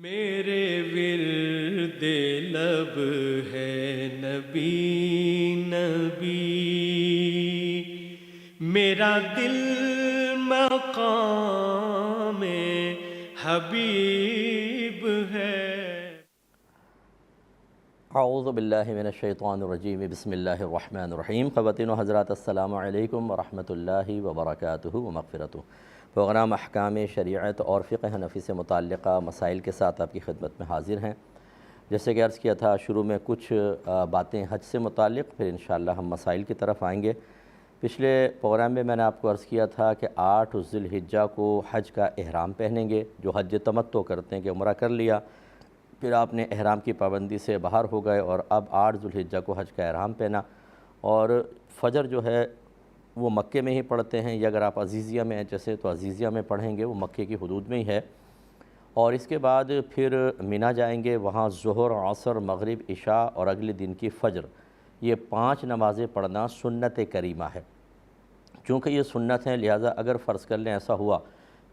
میرے ورد لب ہے نبی نبی، میرا دل مقام حبیب ہے۔ اعوذ باللہ من الشیطان الرجیم، بسم اللہ الرحمن الرحیم۔ خواتین و حضرات، السلام علیکم ورحمۃ اللہ وبرکاتہ ومغفرتہ۔ پروگرام احکام شریعت اور فقہ حنفی سے متعلقہ مسائل کے ساتھ آپ کی خدمت میں حاضر ہیں۔ جیسے کہ عرض کیا تھا شروع میں کچھ باتیں حج سے متعلق، پھر انشاءاللہ ہم مسائل کی طرف آئیں گے۔ پچھلے پروگرام میں نے آپ کو عرض کیا تھا کہ 8 ذی الحجہ کو حج کا احرام پہنیں گے۔ جو حج تمتع کرتے ہیں کہ عمرہ کر لیا، پھر آپ نے احرام کی پابندی سے باہر ہو گئے اور اب 8 ذی الحجہ کو حج کا احرام پہنا، اور فجر جو ہے وہ مکے میں ہی پڑھتے ہیں، یا اگر آپ عزیزیہ میں ہیں جیسے تو عزیزیہ میں پڑھیں گے، وہ مکے کی حدود میں ہی ہے۔ اور اس کے بعد پھر مینا جائیں گے، وہاں ظہر، عصر، مغرب، عشاء اور اگلے دن کی فجر، یہ 5 نمازیں پڑھنا سنت کریمہ ہے۔ چونکہ یہ سنت ہیں، لہٰذا اگر فرض کر لیں ایسا ہوا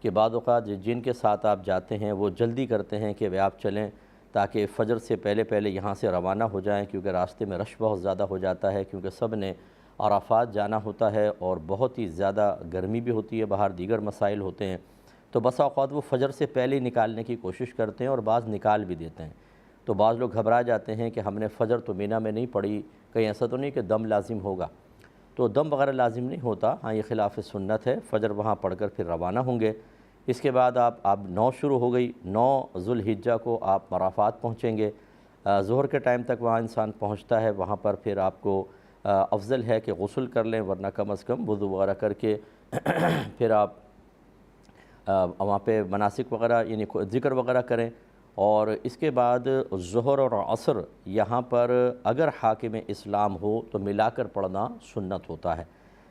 کہ بعض اوقات جن کے ساتھ آپ جاتے ہیں وہ جلدی کرتے ہیں کہ آپ چلیں تاکہ فجر سے پہلے پہلے یہاں سے روانہ ہو جائیں، کیونکہ راستے میں رش بہت زیادہ ہو جاتا ہے، کیونکہ سب نے عرفات جانا ہوتا ہے اور بہت ہی زیادہ گرمی بھی ہوتی ہے، باہر دیگر مسائل ہوتے ہیں، تو بسا اوقات وہ فجر سے پہلے ہی نکالنے کی کوشش کرتے ہیں اور بعض نکال بھی دیتے ہیں۔ تو بعض لوگ گھبرا جاتے ہیں کہ ہم نے فجر تو مینا میں نہیں پڑھی، کہیں ایسا تو نہیں کہ دم لازم ہوگا، تو دم وغیرہ لازم نہیں ہوتا، ہاں یہ خلاف سنت ہے۔ فجر وہاں پڑھ کر پھر روانہ ہوں گے۔ اس کے بعد آپ 9 شروع ہو گئی، 9 ذی الحجہ کو آپ عرفات پہنچیں گے۔ ظہر کے ٹائم تک وہاں انسان پہنچتا ہے، وہاں پر پھر آپ کو افضل ہے کہ غسل کر لیں، ورنہ کم از کم وضو وغیرہ کر کے پھر آپ وہاں پہ مناسک وغیرہ یعنی ذکر وغیرہ کریں۔ اور اس کے بعد ظہر اور عصر یہاں پر اگر حاکم اسلام ہو تو ملا کر پڑھنا سنت ہوتا ہے،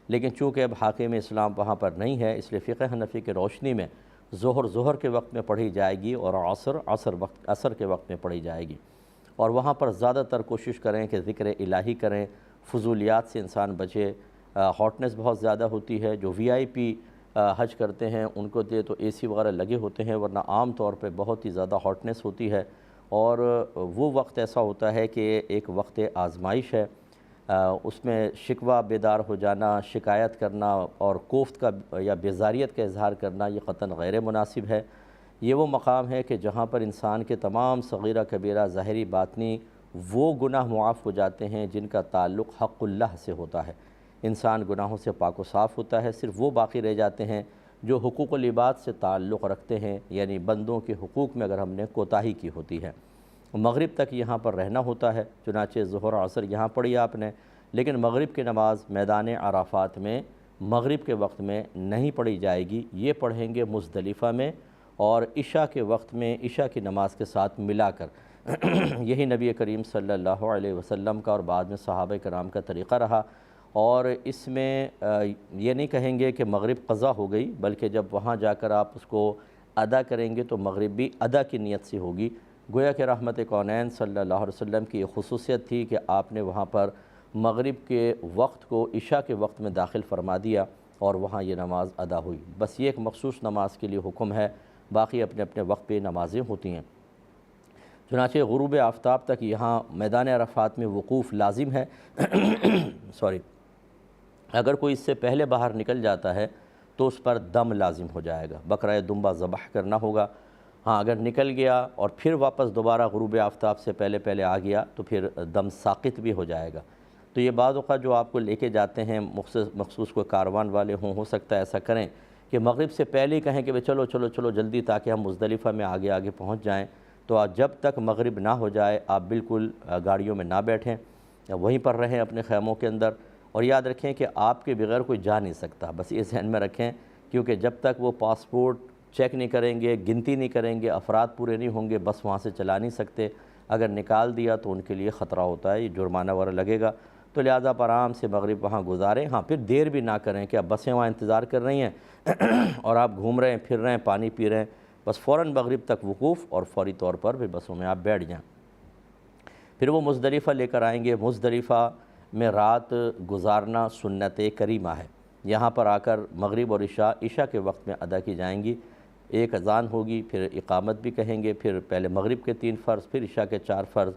لیکن چونکہ اب حاکم اسلام وہاں پر نہیں ہے، اس لیے فقہ حنفی کی روشنی میں ظہر کے وقت میں پڑھی جائے گی اور عصر کے وقت میں پڑھی جائے گی۔ اور وہاں پر زیادہ تر کوشش کریں کہ ذکر الہی کریں، فضولیات سے انسان بچے۔ ہاٹنس بہت زیادہ ہوتی ہے، جو وی آئی پی حج کرتے ہیں ان کو دے تو اے سی وغیرہ لگے ہوتے ہیں، ورنہ عام طور پہ بہت ہی زیادہ ہاٹنس ہوتی ہے، اور وہ وقت ایسا ہوتا ہے کہ ایک وقت آزمائش ہے، اس میں شکوہ بیدار ہو جانا، شکایت کرنا اور کوفت کا یا بیزاریت کا اظہار کرنا یہ قطعاً غیر مناسب ہے۔ یہ وہ مقام ہے کہ جہاں پر انسان کے تمام صغیرہ کبیرہ ظاہری باطنی وہ گناہ معاف ہو جاتے ہیں جن کا تعلق حق اللہ سے ہوتا ہے۔ انسان گناہوں سے پاک و صاف ہوتا ہے، صرف وہ باقی رہ جاتے ہیں جو حقوق العباد سے تعلق رکھتے ہیں، یعنی بندوں کے حقوق میں اگر ہم نے کوتاہی کی ہوتی ہے۔ مغرب تک یہاں پر رہنا ہوتا ہے، چنانچہ ظہر عصر یہاں پڑھی آپ نے، لیکن مغرب کی نماز میدان عرفات میں مغرب کے وقت میں نہیں پڑھی جائے گی، یہ پڑھیں گے مزدلفہ میں اور عشاء کے وقت میں عشاء کی نماز کے ساتھ ملا کر۔ یہی نبی کریم صلی اللہ علیہ وسلم کا اور بعد میں صحابہ کرام کا طریقہ رہا، اور اس میں یہ نہیں کہیں گے کہ مغرب قضا ہو گئی، بلکہ جب وہاں جا کر آپ اس کو ادا کریں گے تو مغرب بھی ادا کی نیت سے ہوگی۔ گویا کہ رحمت کونین صلی اللہ علیہ وسلم کی یہ خصوصیت تھی کہ آپ نے وہاں پر مغرب کے وقت کو عشاء کے وقت میں داخل فرما دیا اور وہاں یہ نماز ادا ہوئی۔ بس یہ ایک مخصوص نماز کے لیے حکم ہے، باقی اپنے اپنے وقت پہ نمازیں ہوتی ہیں۔ چنانچہ غروب آفتاب تک یہاں میدان عرفات میں وقوف لازم ہے۔ اگر کوئی اس سے پہلے باہر نکل جاتا ہے تو اس پر دم لازم ہو جائے گا، بقرہ دمبا ذبح کرنا ہوگا۔ ہاں اگر نکل گیا اور پھر واپس دوبارہ غروب آفتاب سے پہلے پہلے آ گیا تو پھر دم ساقط بھی ہو جائے گا۔ تو یہ بعض اوقات جو آپ کو لے کے جاتے ہیں مخصوص کوئی کاروان والے ہو سکتا ہے ایسا کریں کہ مغرب سے پہلے ہی کہیں کہ چلو چلو چلو جلدی، تاکہ ہم مزدلفہ میں آگے پہنچ جائیں۔ تو جب تک مغرب نہ ہو جائے آپ بالکل گاڑیوں میں نہ بیٹھیں، وہیں پر رہیں اپنے خیموں کے اندر، اور یاد رکھیں کہ آپ کے بغیر کوئی جا نہیں سکتا، بس یہ ذہن میں رکھیں، کیونکہ جب تک وہ پاسپورٹ چیک نہیں کریں گے، گنتی نہیں کریں گے، افراد پورے نہیں ہوں گے، بس وہاں سے چلا نہیں سکتے۔ اگر نکال دیا تو ان کے لیے خطرہ ہوتا ہے، یہ جرمانہ وغیرہ لگے گا، تو لہٰذا آپ آرام سے مغرب وہاں گزاریں۔ ہاں پھر دیر بھی نہ کریں کہ اب بسیں وہاں انتظار کر رہی ہیں اور آپ گھوم رہے ہیں، پھر رہے ہیں، پانی پی رہے ہیں، بس فوراً مغرب تک وقوف اور فوری طور پر پھر بسوں میں آپ بیٹھ جائیں۔ پھر وہ مزدلفہ لے کر آئیں گے۔ مزدلفہ میں رات گزارنا سنت کریمہ ہے، یہاں پر آ کر مغرب اور عشاء کے وقت میں ادا کی جائیں گی۔ ایک اذان ہوگی، پھر اقامت بھی کہیں گے، پھر پہلے مغرب کے 3 فرض، پھر عشاء کے 4 فرض،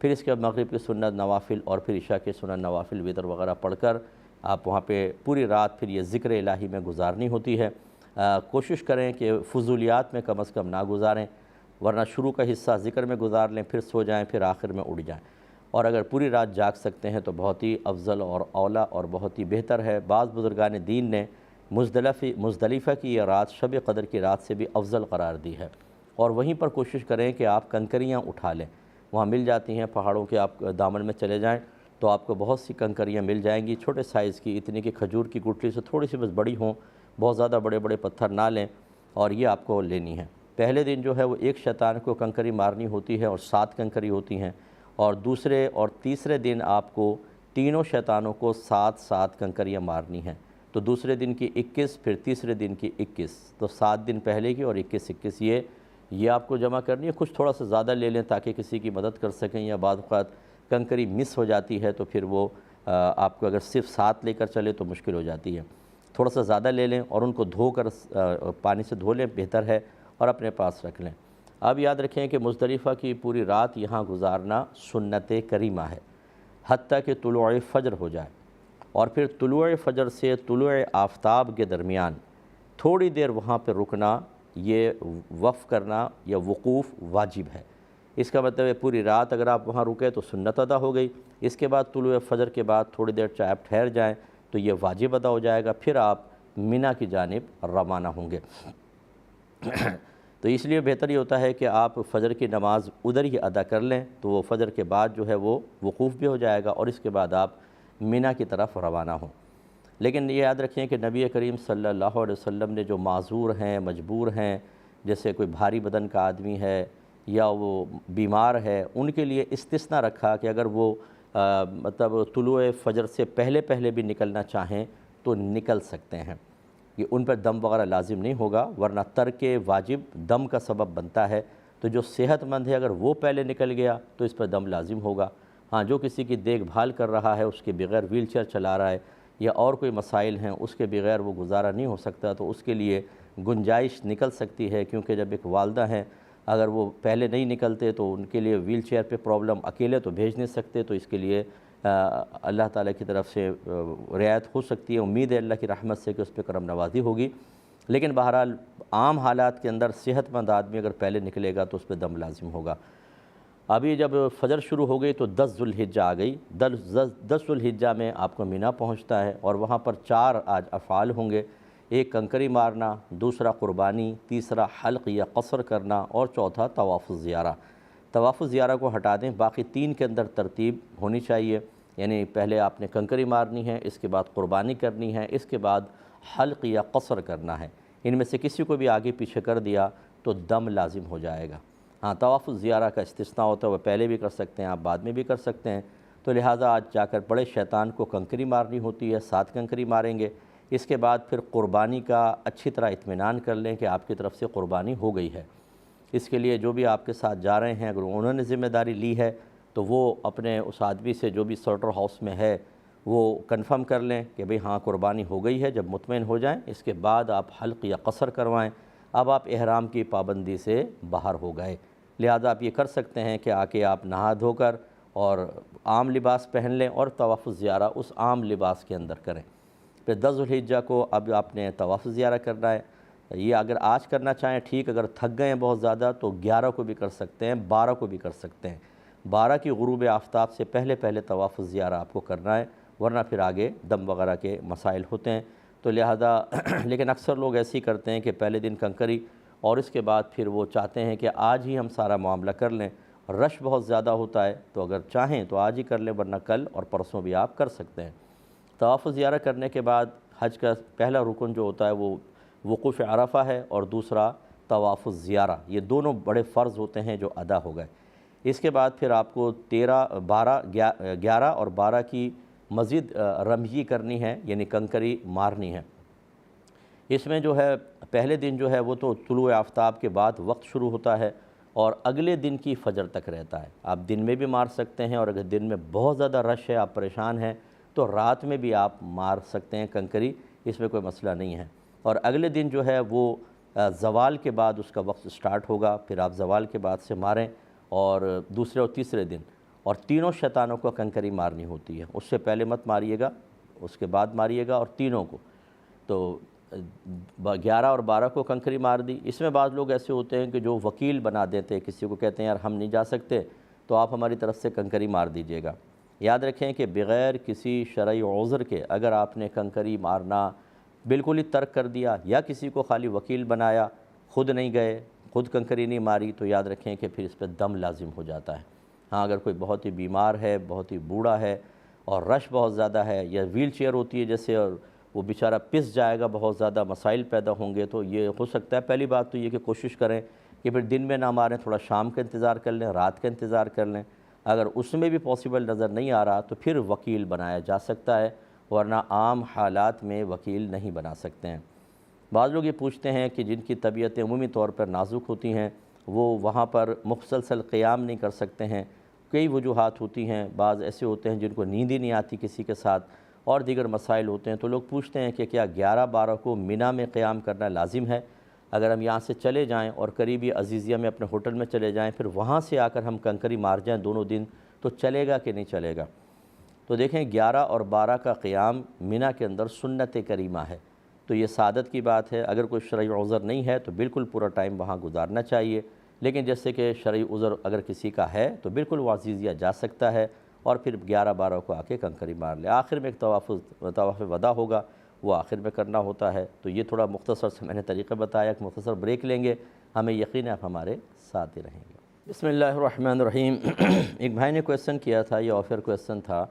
پھر اس کے بعد مغرب کی سنت نوافل، اور پھر عشاء کے سنت نوافل وتر وغیرہ پڑھ کر آپ وہاں پہ پوری رات پھر یہ ذکر الہی میں گزارنی ہوتی ہے۔ کوشش کریں کہ فضولیات میں کم از کم نہ گزاریں، ورنہ شروع کا حصہ ذکر میں گزار لیں، پھر سو جائیں، پھر آخر میں اٹھ جائیں۔ اور اگر پوری رات جاگ سکتے ہیں تو بہت ہی افضل اور اولیٰ اور بہت ہی بہتر ہے۔ بعض بزرگان دین نے مزدلفہ کی یہ رات شب قدر کی رات سے بھی افضل قرار دی ہے، اور وہیں پر کوشش کریں کہ آپ کنکریاں اٹھا لیں، وہاں مل جاتی ہیں، پہاڑوں کے آپ دامن میں چلے جائیں تو آپ کو بہت سی کنکریاں مل جائیں گی، چھوٹے سائز کی، اتنی کہ کھجور کی گٹھلی سے تھوڑی سی بس بڑی ہوں، بہت زیادہ بڑے بڑے پتھر نہ لیں، اور یہ آپ کو لینی ہے۔ پہلے دن جو ہے وہ ایک شیطان کو کنکری مارنی ہوتی ہے اور 7 کنکری ہوتی ہیں، اور دوسرے اور تیسرے دن آپ کو تینوں شیطانوں کو 7 کنکریاں مارنی ہیں۔ تو دوسرے دن کی 21، پھر تیسرے دن کی 21، تو 7 دن پہلے کی اور 21 یہ آپ کو جمع کرنی ہے۔ کچھ تھوڑا سا زیادہ لے لیں تاکہ کسی کی مدد کر سکیں، یا بعض اوقات کنکری مس ہو جاتی ہے تو پھر وہ آپ کو اگر صرف 7 لے کر چلے تو مشکل ہو جاتی ہے۔ تھوڑا سا زیادہ لے لیں اور ان کو دھو کر پانی سے دھو لیں، بہتر ہے، اور اپنے پاس رکھ لیں۔ اب یاد رکھیں کہ مزدلفہ کی پوری رات یہاں گزارنا سنت کریمہ ہے، حتیٰ کہ طلوع فجر ہو جائے، اور پھر طلوع فجر سے طلوع آفتاب کے درمیان تھوڑی دیر وہاں پہ رکنا، یہ وقف کرنا یا وقوف واجب ہے۔ اس کا مطلب ہے پوری رات اگر آپ وہاں رکے تو سنت ادا ہو گئی، اس کے بعد طلوع فجر کے بعد تھوڑی دیر چاہے آپ ٹھہر جائیں تو یہ واجب ادا ہو جائے گا، پھر آپ منی کی جانب روانہ ہوں گے۔ تو اس لیے بہتر یہ ہوتا ہے کہ آپ فجر کی نماز ادھر ہی ادا کر لیں، تو وہ فجر کے بعد جو ہے وہ وقوف بھی ہو جائے گا، اور اس کے بعد آپ منی کی طرف روانہ ہوں۔ لیکن یہ یاد رکھیں کہ نبی کریم صلی اللہ علیہ وسلم نے جو معذور ہیں، مجبور ہیں، جیسے کوئی بھاری بدن کا آدمی ہے یا وہ بیمار ہے، ان کے لیے استثناء رکھا کہ اگر وہ مطلب طلوع فجر سے پہلے بھی نکلنا چاہیں تو نکل سکتے ہیں، یہ ان پر دم وغیرہ لازم نہیں ہوگا، ورنہ ترک واجب دم کا سبب بنتا ہے۔ تو جو صحت مند ہے اگر وہ پہلے نکل گیا تو اس پر دم لازم ہوگا۔ ہاں، جو کسی کی دیکھ بھال کر رہا ہے، اس کے بغیر ویل چیئر چلا رہا ہے، یا اور کوئی مسائل ہیں، اس کے بغیر وہ گزارا نہیں ہو سکتا، تو اس کے لیے گنجائش نکل سکتی ہے، کیونکہ جب ایک والدہ ہیں اگر وہ پہلے نہیں نکلتے تو ان کے لیے ویل چیئر پہ پرابلم، اکیلے تو بھیج نہیں سکتے، تو اس کے لیے اللہ تعالیٰ کی طرف سے رعایت ہو سکتی ہے، امید ہے اللہ کی رحمت سے کہ اس پہ کرم نوازی ہوگی۔ لیکن بہرحال عام حالات کے اندر صحت مند آدمی اگر پہلے نکلے گا تو اس پہ دم لازم ہوگا۔ ابھی جب فجر شروع ہو گئی تو 10 ذوالحجہ آ گئی، 10 ذوالحجہ میں آپ کو منی پہنچتا ہے، اور وہاں پر 4 آج افعال ہوں گے، ایک کنکری مارنا، دوسرا قربانی، تیسرا حلق یا قصر کرنا، اور چوتھا طواف الزیارہ۔ طواف الزیارہ کو ہٹا دیں، باقی 3 کے اندر ترتیب ہونی چاہیے، یعنی پہلے آپ نے کنکری مارنی ہے، اس کے بعد قربانی کرنی ہے، اس کے بعد حلق یا قصر کرنا ہے۔ ان میں سے کسی کو بھی آگے پیچھے کر دیا تو دم لازم ہو جائے گا۔ ہاں، طواف الزیارہ کا استثناء ہوتا ہے، وہ پہلے بھی کر سکتے ہیں، آپ بعد میں بھی کر سکتے ہیں، تو لہٰذا آج جا کر بڑے شیطان کو کنکری مارنی ہوتی ہے، 7 کنکری ماریں گے۔ اس کے بعد پھر قربانی کا اچھی طرح اطمینان کر لیں کہ آپ کی طرف سے قربانی ہو گئی ہے۔ اس کے لیے جو بھی آپ کے ساتھ جا رہے ہیں، اگر انہوں نے ذمہ داری لی ہے تو وہ اپنے اس آدمی سے جو بھی سلوٹر ہاؤس میں ہے وہ کنفرم کر لیں کہ بھئی ہاں قربانی ہو گئی ہے، جب مطمئن ہو جائیں اس کے بعد آپ حلق یا قصر کروائیں۔ اب آپ احرام کی پابندی سے باہر ہو گئے، لہذا آپ یہ کر سکتے ہیں کہ آ کے آپ نہا دھو کر اور عام لباس پہن لیں اور طواف الزیارہ اس عام لباس کے اندر کریں۔ پھر 10 ذوالحجہ کو اب آپ نے طواف الزیارہ کرنا ہے۔ یہ اگر آج کرنا چاہیں ٹھیک، اگر تھک گئے ہیں بہت زیادہ تو 11 کو بھی کر سکتے ہیں، 12 کو بھی کر سکتے ہیں۔ 12 کی غروب آفتاب سے پہلے طواف الزیارہ آپ کو کرنا ہے، ورنہ پھر آگے دم وغیرہ کے مسائل ہوتے ہیں، تو لہذا لیکن اکثر لوگ ایسے ہی کرتے ہیں کہ پہلے دن کنکری اور اس کے بعد پھر وہ چاہتے ہیں کہ آج ہی ہم سارا معاملہ کر لیں، رش بہت زیادہ ہوتا ہے تو اگر چاہیں تو آج ہی کر لیں، ورنہ کل اور پرسوں بھی آپ کر سکتے ہیں۔ طواف الزیارہ کرنے کے بعد حج کا پہلا رکن جو ہوتا ہے وہ وقوف عرفہ ہے، اور دوسرا طواف الزیارہ، یہ دونوں بڑے فرض ہوتے ہیں جو ادا ہو گئے۔ اس کے بعد پھر آپ کو 11 اور 12 کی مزید رمزی کرنی ہے، یعنی کنکری مارنی ہے۔ اس میں جو ہے پہلے دن جو ہے وہ تو طلوع آفتاب کے بعد وقت شروع ہوتا ہے اور اگلے دن کی فجر تک رہتا ہے۔ آپ دن میں بھی مار سکتے ہیں، اور اگر دن میں بہت زیادہ رش ہے، آپ پریشان ہیں تو رات میں بھی آپ مار سکتے ہیں کنکری، اس میں کوئی مسئلہ نہیں ہے۔ اور اگلے دن جو ہے وہ زوال کے بعد اس کا وقت سٹارٹ ہوگا، پھر آپ زوال کے بعد سے ماریں، اور دوسرے اور تیسرے دن، اور تینوں شیطانوں کو کنکری مارنی ہوتی ہے، اس سے پہلے مت ماریے گا، اس کے بعد ماریے گا، اور تینوں کو۔ تو 11 اور 12 کو کنکری مار دی۔ اس میں بعض لوگ ایسے ہوتے ہیں کہ جو وکیل بنا دیتے ہیں، کسی کو کہتے ہیں یار ہم نہیں جا سکتے تو آپ ہماری طرف سے کنکری مار دیجیے گا۔ یاد رکھیں کہ بغیر کسی شرعی عذر کے اگر آپ نے کنکری مارنا بالکل ہی ترک کر دیا، یا کسی کو خالی وکیل بنایا، خود نہیں گئے، خود کنکری نہیں ماری، تو یاد رکھیں کہ پھر اس پہ دم لازم ہو جاتا ہے۔ ہاں اگر کوئی بہت ہی بیمار ہے، بہت ہی بوڑھا ہے، اور رش بہت زیادہ ہے، یا ویل چیئر ہوتی ہے جیسے، اور وہ بیچارہ پس جائے گا، بہت زیادہ مسائل پیدا ہوں گے، تو یہ ہو سکتا ہے۔ پہلی بات تو یہ کہ کوشش کریں کہ پھر دن میں نہ ماریں، تھوڑا شام کا انتظار کر لیں، رات کا انتظار کر لیں۔ اگر اس میں بھی پاسبل نظر نہیں آ رہا تو پھر وکیل بنایا جا سکتا ہے، ورنہ عام حالات میں وکیل نہیں بنا سکتے ہیں۔ بعض لوگ یہ پوچھتے ہیں کہ جن کی طبیعتیں عمومی طور پر نازک ہوتی ہیں وہ وہاں پر مسلسل قیام نہیں کر سکتے ہیں، کئی وجوہات ہوتی ہیں۔ بعض ایسے ہوتے ہیں جن کو نیند ہی نہیں آتی کسی کے ساتھ، اور دیگر مسائل ہوتے ہیں، تو لوگ پوچھتے ہیں کہ کیا 11-12 کو منی میں قیام کرنا لازم ہے؟ اگر ہم یہاں سے چلے جائیں اور قریبی عزیزیہ میں اپنے ہوٹل میں چلے جائیں، پھر وہاں سے آ کر ہم کنکری مار جائیں دونوں دن، تو چلے گا کہ نہیں چلے گا؟ تو دیکھیں 11 اور 12 کا قیام منی کے اندر سنت کریمہ ہے، تو یہ سعادت کی بات ہے۔ اگر کوئی شرعی عذر نہیں ہے تو بالکل پورا ٹائم وہاں گزارنا چاہیے، لیکن جیسے کہ شرعی عذر اگر کسی کا ہے تو بالکل وہ عزیزیہ جا سکتا ہے، اور پھر 11-12 کو آ کے کنکری مار لے۔ آخر میں ایک طواف وداع ہوگا، وہ آخر میں کرنا ہوتا ہے۔ تو یہ تھوڑا مختصر سے میں نے طریقہ بتایا، ایک مختصر بریک لیں گے، ہمیں یقین ہے آپ ہمارے ساتھ ہی رہیں گے۔ بسم اللہ الرحمن الرحیم۔ ایک بھائی نے کویسچن کیا تھا، یہ آفر کویسچن تھا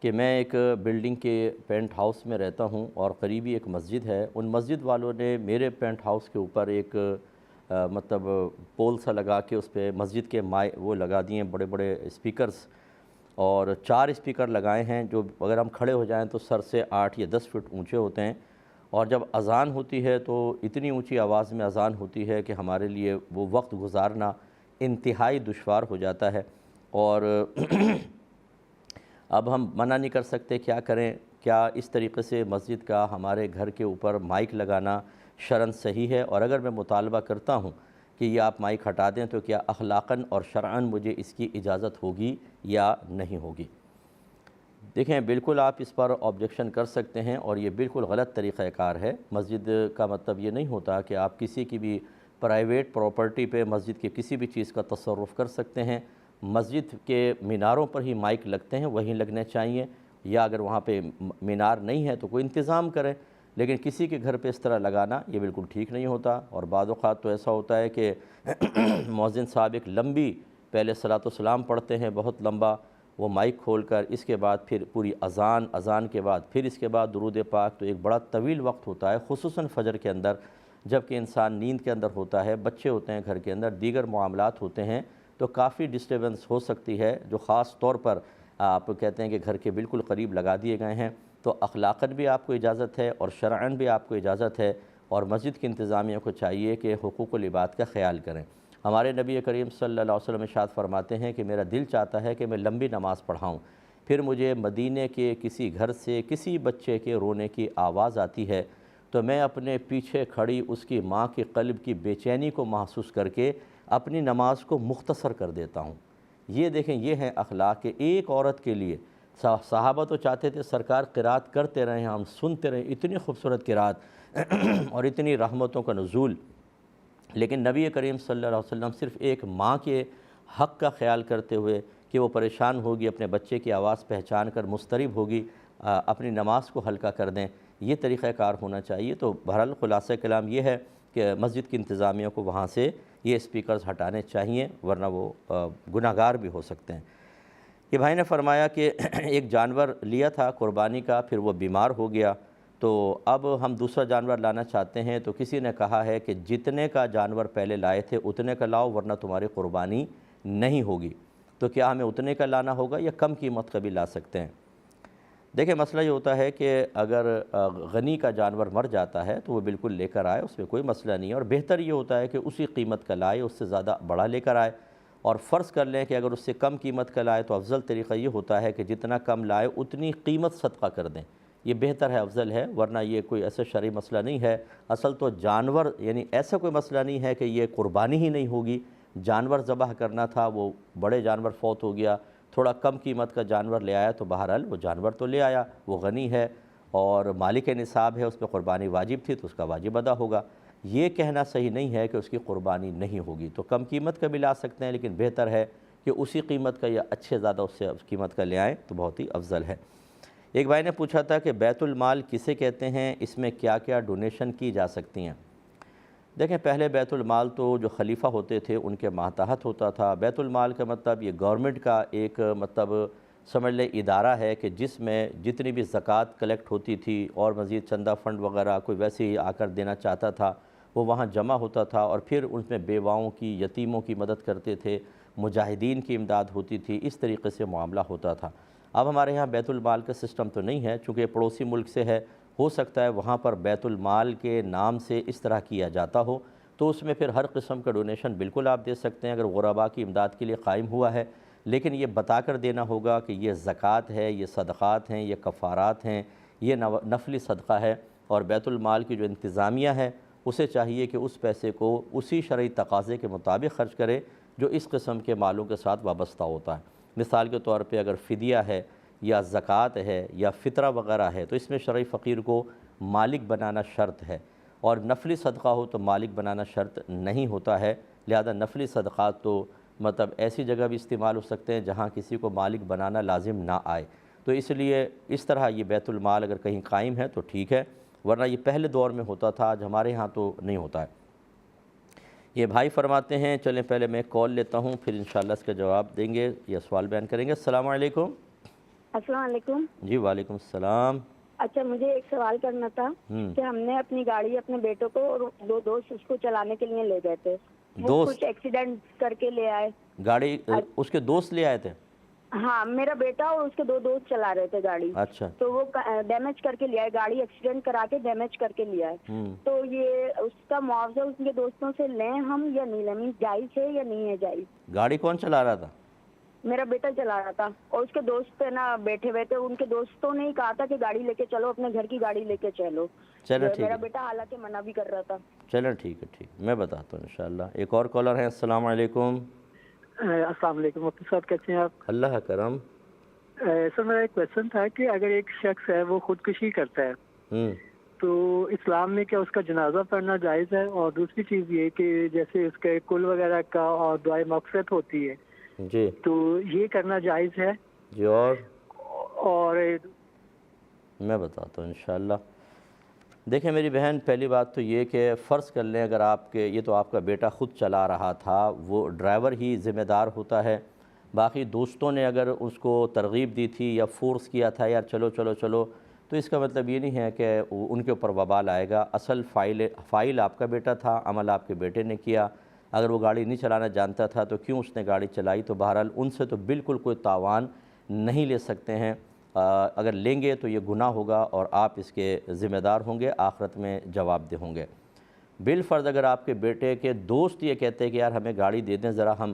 کہ میں ایک بلڈنگ کے پینٹ ہاؤس میں رہتا ہوں اور قریبی ایک مسجد ہے، ان مسجد والوں نے میرے پینٹ ہاؤس کے اوپر ایک مطلب پول سا لگا کے اس پہ مسجد کے وہ لگا دیے ہیں بڑے بڑے اسپیکرز، اور 4 اسپیکر لگائے ہیں جو اگر ہم کھڑے ہو جائیں تو سر سے 8 یا 10 فٹ اونچے ہوتے ہیں، اور جب اذان ہوتی ہے تو اتنی اونچی آواز میں اذان ہوتی ہے کہ ہمارے لیے وہ وقت گزارنا انتہائی دشوار ہو جاتا ہے، اور اب ہم منع نہیں کر سکتے، کیا کریں؟ کیا اس طریقے سے مسجد کا ہمارے گھر کے اوپر مائک لگانا شرعاً صحیح ہے؟ اور اگر میں مطالبہ کرتا ہوں کہ یہ آپ مائک ہٹا دیں تو کیا اخلاقاً اور شرعاً مجھے اس کی اجازت ہوگی یا نہیں ہوگی؟ دیکھیں بالکل آپ اس پر آبجیکشن کر سکتے ہیں، اور یہ بالکل غلط طریقہ کار ہے۔ مسجد کا مطلب یہ نہیں ہوتا کہ آپ کسی کی بھی پرائیویٹ پراپرٹی پہ مسجد کی کسی بھی چیز کا تصرف کر سکتے ہیں۔ مسجد کے میناروں پر ہی مائک لگتے ہیں، وہیں لگنے چاہیے، یا اگر وہاں پہ مینار نہیں ہے تو کوئی انتظام کریں، لیکن کسی کے گھر پہ اس طرح لگانا یہ بالکل ٹھیک نہیں ہوتا۔ اور بعض اوقات تو ایسا ہوتا ہے کہ مؤذن صاحب ایک لمبی پہلے صلاۃ و سلام پڑھتے ہیں، بہت لمبا، وہ مائک کھول کر اس کے بعد پھر پوری اذان کے بعد پھر اس کے بعد درود پاک، تو ایک بڑا طویل وقت ہوتا ہے، خصوصاً فجر کے اندر جب کہ انسان نیند کے اندر ہوتا ہے، بچے ہوتے ہیں گھر کے اندر، دیگر معاملات ہوتے ہیں، تو کافی ڈسٹربنس ہو سکتی ہے، جو خاص طور پر آپ کہتے ہیں کہ گھر کے بالکل قریب لگا دیے گئے ہیں۔ تو اخلاقاً بھی آپ کو اجازت ہے اور شرعاً بھی آپ کو اجازت ہے، اور مسجد کی انتظامیہ کو چاہیے کہ حقوق العباد کا خیال کریں۔ ہمارے نبی کریم صلی اللہ علیہ وسلم ارشاد فرماتے ہیں کہ میرا دل چاہتا ہے کہ میں لمبی نماز پڑھاؤں، پھر مجھے مدینے کے کسی گھر سے کسی بچے کے رونے کی آواز آتی ہے تو میں اپنے پیچھے کھڑی اس کی ماں کے قلب کی بے چینی کو محسوس کر کے اپنی نماز کو مختصر کر دیتا ہوں۔ یہ دیکھیں، یہ ہے اخلاق کہ ایک عورت کے لیے صحابہ تو چاہتے تھے سرکار قرات کرتے رہیں، ہم سنتے رہیں، اتنی خوبصورت قرات اور اتنی رحمتوں کا نزول، لیکن نبی کریم صلی اللہ علیہ وسلم صرف ایک ماں کے حق کا خیال کرتے ہوئے کہ وہ پریشان ہوگی، اپنے بچے کی آواز پہچان کر مضطرب ہوگی، اپنی نماز کو ہلکا کر دیں، یہ طریقہ کار ہونا چاہیے۔ تو بہرحال خلاصہ کلام یہ ہے کہ مسجد کی انتظامیہ کو وہاں سے یہ اسپیکرز ہٹانے چاہیے، ورنہ وہ گناہ گار بھی ہو سکتے ہیں۔ یہ بھائی نے فرمایا کہ ایک جانور لیا تھا قربانی کا، پھر وہ بیمار ہو گیا، تو اب ہم دوسرا جانور لانا چاہتے ہیں، تو کسی نے کہا ہے کہ جتنے کا جانور پہلے لائے تھے اتنے کا لاؤ ورنہ تمہاری قربانی نہیں ہوگی۔ تو کیا ہمیں اتنے کا لانا ہوگا یا کم قیمت کا بھی لا سکتے ہیں؟ دیکھیں مسئلہ یہ ہوتا ہے کہ اگر غنی کا جانور مر جاتا ہے تو وہ بالکل لے کر آئے، اس میں کوئی مسئلہ نہیں ہے، اور بہتر یہ ہوتا ہے کہ اسی قیمت کا لائے، اس سے زیادہ بڑا لے کر آئے۔ اور فرض کر لیں کہ اگر اس سے کم قیمت کا لائے تو افضل طریقہ یہ ہوتا ہے کہ جتنا کم لائے اتنی قیمت صدقہ کر دیں، یہ بہتر ہے، افضل ہے، ورنہ یہ کوئی ایسا شرعی مسئلہ نہیں ہے۔ اصل تو جانور یعنی ایسا کوئی مسئلہ نہیں ہے کہ یہ قربانی ہی نہیں ہوگی، جانور ذبح کرنا تھا، وہ بڑے جانور فوت ہو گیا، تھوڑا کم قیمت کا جانور لے آیا تو بہرحال وہ جانور تو لے آیا، وہ غنی ہے اور مالک نصاب ہے، اس پہ قربانی واجب تھی تو اس کا واجب ادا ہوگا۔ یہ کہنا صحیح نہیں ہے کہ اس کی قربانی نہیں ہوگی، تو کم قیمت کا بھی لا سکتے ہیں، لیکن بہتر ہے کہ اسی قیمت کا یا اچھے زیادہ اس سے قیمت کا لے آئیں تو بہت ہی افضل ہے۔ ایک بھائی نے پوچھا تھا کہ بیت المال کسے کہتے ہیں، اس میں کیا کیا ڈونیشن کی جا سکتی ہیں؟ دیکھیں، پہلے بیت المال تو جو خلیفہ ہوتے تھے ان کے ماتحت ہوتا تھا۔ بیت المال کا مطلب یہ گورنمنٹ کا ایک مطلب سمجھ لیں ادارہ ہے کہ جس میں جتنی بھی زکوٰۃ کلیکٹ ہوتی تھی اور مزید چندہ فنڈ وغیرہ کوئی ویسے ہی آ کر دینا چاہتا تھا وہ وہاں جمع ہوتا تھا، اور پھر ان میں بیواؤں کی، یتیموں کی مدد کرتے تھے، مجاہدین کی امداد ہوتی تھی، اس طریقے سے معاملہ ہوتا تھا۔ اب ہمارے ہاں بیت المال کا سسٹم تو نہیں ہے، چونکہ پڑوسی ملک سے ہے، ہو سکتا ہے وہاں پر بیت المال کے نام سے اس طرح کیا جاتا ہو، تو اس میں پھر ہر قسم کا ڈونیشن بالکل آپ دے سکتے ہیں اگر غرباء کی امداد کے لیے قائم ہوا ہے، لیکن یہ بتا کر دینا ہوگا کہ یہ زکوٰۃ ہے، یہ صدقات ہیں، یہ کفارات ہیں، یہ نفلی صدقہ ہے، اور بیت المال کی جو انتظامیہ ہے اسے چاہیے کہ اس پیسے کو اسی شرعی تقاضے کے مطابق خرچ کرے جو اس قسم کے مالوں کے ساتھ وابستہ ہوتا ہے۔ مثال کے طور پہ اگر فدیہ ہے یا زکوٰۃ ہے یا فطرہ وغیرہ ہے تو اس میں شرعی فقیر کو مالک بنانا شرط ہے، اور نفلی صدقہ ہو تو مالک بنانا شرط نہیں ہوتا ہے، لہذا نفلی صدقات تو مطلب ایسی جگہ بھی استعمال ہو سکتے ہیں جہاں کسی کو مالک بنانا لازم نہ آئے، تو اس لیے اس طرح یہ بیت المال اگر کہیں قائم ہے تو ٹھیک ہے، ورنہ یہ پہلے دور میں ہوتا تھا، آج ہمارے ہاں تو نہیں ہوتا ہے۔ یہ بھائی فرماتے ہیں، چلیں پہلے میں کال لیتا ہوں پھر انشاءاللہ اس کا جواب دیں گے یا سوال بیان کریں گے۔ السلام علیکم۔ السلام علیکم۔ جی وعلیکم السلام۔ اچھا، مجھے ایک سوال کرنا تھا کہ ہم نے اپنی گاڑی اپنے بیٹوں کو اور دو دوست اس کو چلانے کے لیے لے گئے تھے، وہ کچھ ایکسیڈنٹ کر کے لے آئے۔ گاڑی اس کے دوست لے آئے تھے؟ ہاں، میرا بیٹا اور اس کے دو دوست چلا رہے تھے گاڑی، اچھا، تو وہ ڈیمیج کر کے لے آئے، گاڑی ایکسیڈنٹ کرا کے ڈیمیج کر کے لے آئے، تو یہ اس کا معاوضہ اس کے دوستوں سے لیں ہم یا نہیں لیں، جائز ہے یا نہیں ہے جائز؟ گاڑی کون چلا رہا تھا؟ میرا بیٹا چلا رہا تھا اور اس کے دوست پہ نا بیٹھے ہوئے تھے، ان کے دوستوں نے ہی کہا تھا کہ گاڑی لے کے چلو، اپنے گھر کی گاڑی لے کے چلو، چلو ٹھیک میرا ہے، بیٹا حالانکہ منع بھی کر رہا تھا۔ چلو ٹھیک ہے، ٹھیک میں بتاتا ہوں انشاءاللہ۔ ایک اور کالر ہیں، السلام علیکم۔ السلام علیکم مفتی صاحب، کیسے ہیں آپ؟ اللہ کا کرم۔ سر میرا ایک کویشچن تھا کہ اگر ایک شخص ہے وہ خودکشی کرتا ہے تو اسلام میں کیا اس کا جنازہ پڑھنا جائز ہے؟ اور دوسری چیز یہ کہ جیسے اس کے کل وغیرہ کا اور دعائے مغفرت ہوتی ہے جی تو یہ کرنا جائز ہے؟ جی، اور میں بتاتا ہوں انشاءاللہ۔ دیکھیں میری بہن، پہلی بات تو یہ کہ فرض کر لیں اگر آپ کے، یہ تو آپ کا بیٹا خود چلا رہا تھا، وہ ڈرائیور ہی ذمہ دار ہوتا ہے، باقی دوستوں نے اگر اس کو ترغیب دی تھی یا فورس کیا تھا یار چلو چلو چلو، تو اس کا مطلب یہ نہیں ہے کہ ان کے اوپر وبال آئے گا۔ اصل فائل آپ کا بیٹا تھا، عمل آپ کے بیٹے نے کیا، اگر وہ گاڑی نہیں چلانا جانتا تھا تو کیوں اس نے گاڑی چلائی، تو بہرحال ان سے تو بالکل کوئی تاوان نہیں لے سکتے ہیں، اگر لیں گے تو یہ گناہ ہوگا اور آپ اس کے ذمہ دار ہوں گے، آخرت میں جواب دہ ہوں گے۔ بالفرض اگر آپ کے بیٹے کے دوست یہ کہتے ہیں کہ یار ہمیں گاڑی دے دیں ذرا، ہم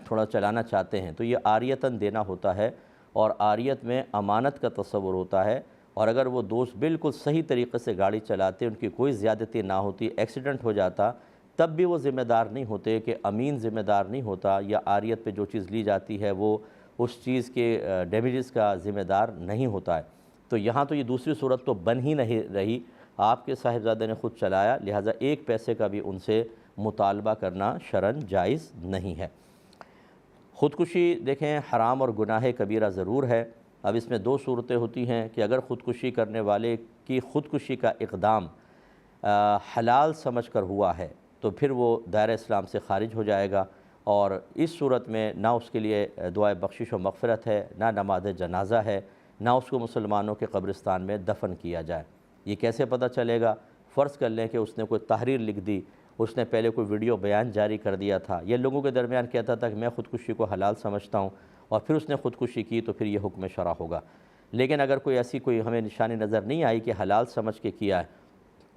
تھوڑا چلانا چاہتے ہیں، تو یہ عاریتاً دینا ہوتا ہے، اور عاریت میں امانت کا تصور ہوتا ہے، اور اگر وہ دوست بالکل صحیح طریقے سے گاڑی چلاتے، ان کی کوئی زیادتی نہ ہوتی، ایکسیڈنٹ ہو جاتا، تب بھی وہ ذمہ دار نہیں ہوتے کہ امین ذمہ دار نہیں ہوتا، یا عاریت پہ جو چیز لی جاتی ہے وہ اس چیز کے ڈیمیجز کا ذمہ دار نہیں ہوتا ہے۔ تو یہاں تو یہ دوسری صورت تو بن ہی نہیں رہی، آپ کے صاحبزادے نے خود چلایا، لہٰذا ایک پیسے کا بھی ان سے مطالبہ کرنا شرعاً جائز نہیں ہے۔ خودکشی دیکھیں حرام اور گناہ کبیرہ ضرور ہے۔ اب اس میں دو صورتیں ہوتی ہیں کہ اگر خودکشی کرنے والے کی خودکشی کا اقدام حلال سمجھ کر ہوا ہے تو پھر وہ دائرہ اسلام سے خارج ہو جائے گا، اور اس صورت میں نہ اس کے لیے دعائے بخشش و مغفرت ہے، نہ نماز جنازہ ہے، نہ اس کو مسلمانوں کے قبرستان میں دفن کیا جائے۔ یہ کیسے پتہ چلے گا؟ فرض کر لیں کہ اس نے کوئی تحریر لکھ دی، اس نے پہلے کوئی ویڈیو بیان جاری کر دیا تھا، یہ لوگوں کے درمیان کہتا تھا کہ میں خودکشی کو حلال سمجھتا ہوں، اور پھر اس نے خودکشی کی تو پھر یہ حکم شرع ہوگا۔ لیکن اگر کوئی ایسی کوئی ہمیں نشانی نظر نہیں آئی کہ حلال سمجھ کے کیا ہے،